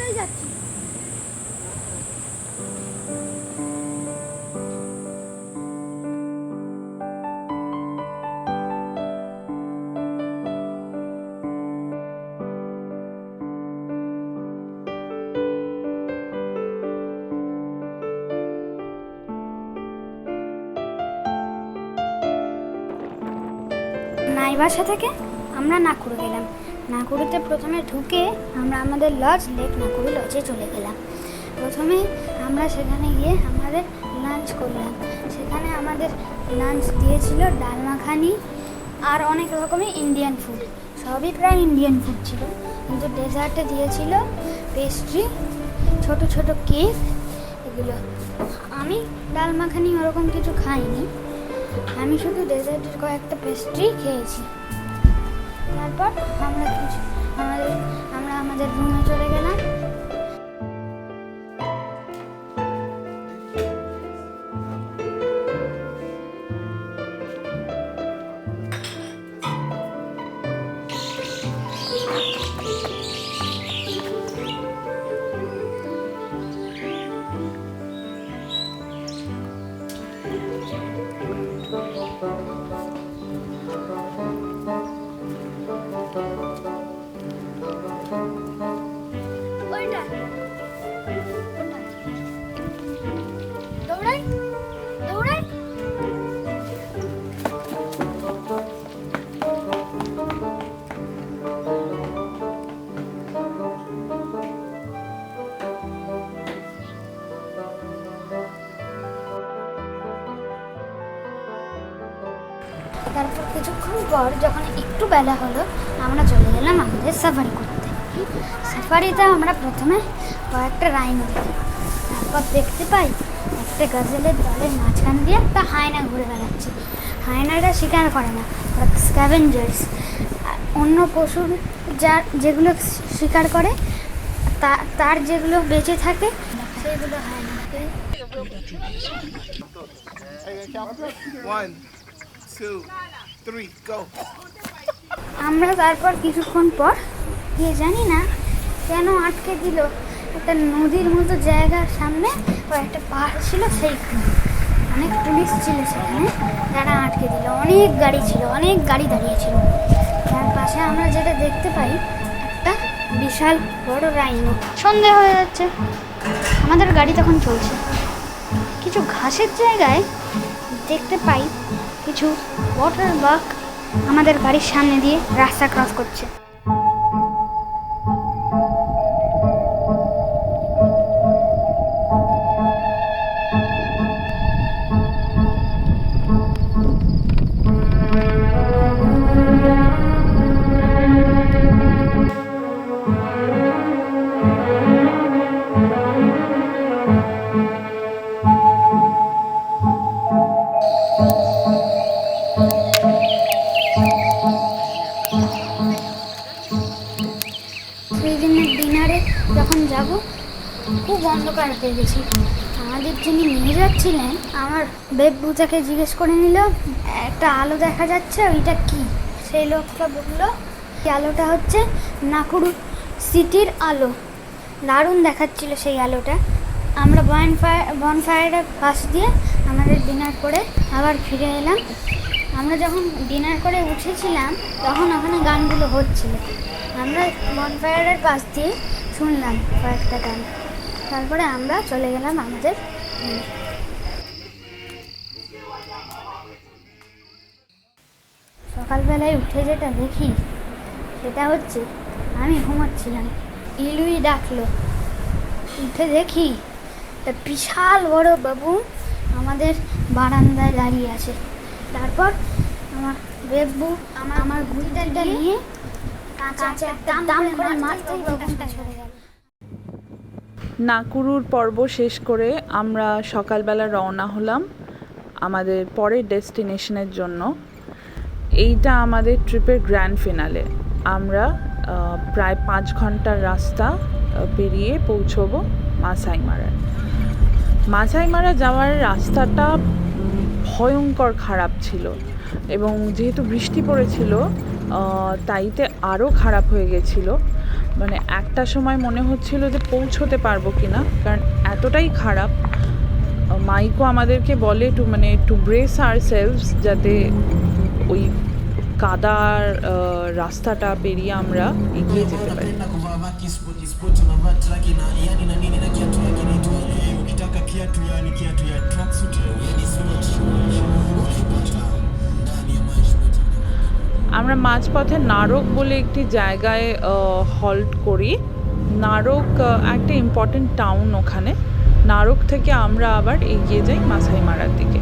হয়ে যাচ্ছি। নাইবাসা থেকে আমরা নাকুড়ু গেলাম। নাকুড়ুতে প্রথমে ঢুকে আমরা আমাদের লজ লেক নাকুড়ু লজে চলে গেলাম। প্রথমে আমরা সেখানে গিয়ে আমাদের লাঞ্চ করলাম। সেখানে আমাদের লাঞ্চ দিয়েছিল ডাল মাখানি আর অনেক রকমের ইন্ডিয়ান ফুড, সবই প্রায় ইন্ডিয়ান ফুড ছিল। কিন্তু ডেজার্টে দিয়েছিল পেস্ট্রি, ছোট ছোট কেক, এগুলো। আমি ডাল মাখানি ওরকম কিছু খাইনি, আমি শুধু ডেজার্টের কয়েকটা পেস্ট্রি খেয়েছি। তারপর আমরা আমাদের রুমে চলে গেলাম। তারপর কিছুক্ষণ পর যখন একটু বেলা হলো, আমরা চলে গেলাম আমাদের সাফারি করতে। সাফারিতে আমরা প্রথমে কয়েকটা রাইনো দেখি। তারপর দেখতে পাই একটা গাজেলের দলের মাঝখান দিয়ে একটা হায়না ঘুরে বেড়াচ্ছে। হায়নাটা শিকার করে না, ওরা স্ক্যাভেঞ্জার্স। অন্য পশুর যেগুলো শিকার করে তার যেগুলো বেঁচে থাকে সেগুলো হায়নাকে। 1, 2, 3, go. আমরা তারপর কিছুক্ষণ পর গিয়ে জানি না কেন আটকে দিল একটা নদীর মতো জায়গার সামনে, ও একটা পাহাড় ছিল, সেইখানে অনেক পুলিশ ছিল সেখানে, তারা আটকে দিল। অনেক গাড়ি ছিল, অনেক গাড়ি দাঁড়িয়েছিল। তার পাশে আমরা যেটা দেখতে পাই একটা বিশাল বড় রাইনো। সন্ধে হয়ে যাচ্ছে, আমাদের গাড়ি তখন চলছে। কিছু ঘাসের জায়গায় দেখতে পাই কিছু ওয়াটার বাগ আমাদের গাড়ির সামনে দিয়ে রাস্তা ক্রস করছে। সেই দিনের ডিনারে যখন যাব খুব অন্ধকার হয়ে গেছি। আমাদের যিনি নিয়ে যাচ্ছিলেন আমার বেব্বু তাকে জিজ্ঞেস করে নিল, একটা আলো দেখা যাচ্ছে, ওইটা কি? সেই লোকটা বলল এই আলোটা হচ্ছে নাকুড়ু সিটির আলো। দারুণ দেখাচ্ছিল সেই আলোটা। আমরা বনফায়ারের পাশ দিয়ে আমাদের ডিনার করে আবার ফিরে এলাম। আমরা যখন ডিনার করে উঠেছিলাম তখন ওখানে গানগুলো হচ্ছিল। আমরা বনফায়ারের পাশ দিয়ে শুনলাম কয়েকটা গান। তারপরে আমরা চলে গেলাম আমাদের রুমে। সকালবেলায় উঠে যেটা দেখি সেটা হচ্ছে আমি ঘুমাচ্ছিলাম, ইলুই ডাকলো। উঠে দেখি একটা বিশাল বড় বাবু আমাদের বারান্দায় দাঁড়িয়ে আছে। তারপর আমার বেব্বু আমার ঘুড়িটা নিয়ে কাছে দাম করে মারতেই বাবুটা চলে গেল। নাকুড়ুর পর্ব শেষ করে আমরা সকালবেলা রওনা হলাম আমাদের পরের ডেস্টিনেশনের জন্য। এইটা আমাদের ট্রিপের গ্র্যান্ড ফিনালে। আমরা প্রায় 5 ঘন্টার রাস্তা পেরিয়ে পৌঁছবো মাসাইমারায়। মাসাইমারা যাওয়ার রাস্তাটা ভয়ঙ্কর খারাপ ছিল এবং যেহেতু বৃষ্টি পড়েছিল তাইতে আরও খারাপ হয়ে গেছিলো। মানে একটা সময় মনে হচ্ছিল যে পৌঁছোতে পারবো কিনা, কারণ এতটাই খারাপ। মাইকো আমাদেরকে বলে টু ব্রেস আওয়ারসেলভস, যাতে ওই কাদার রাস্তাটা পেরিয়ে আমরা এগিয়ে যেতে পারি। আমরা মাঝপথে নারক বলে একটি জায়গায় হল্ট করি। নারক একটা ইম্পর্টেন্ট টাউন ওখানে। নারক থেকে আমরা আবার এগিয়ে যাই মাসাই মারার দিকে।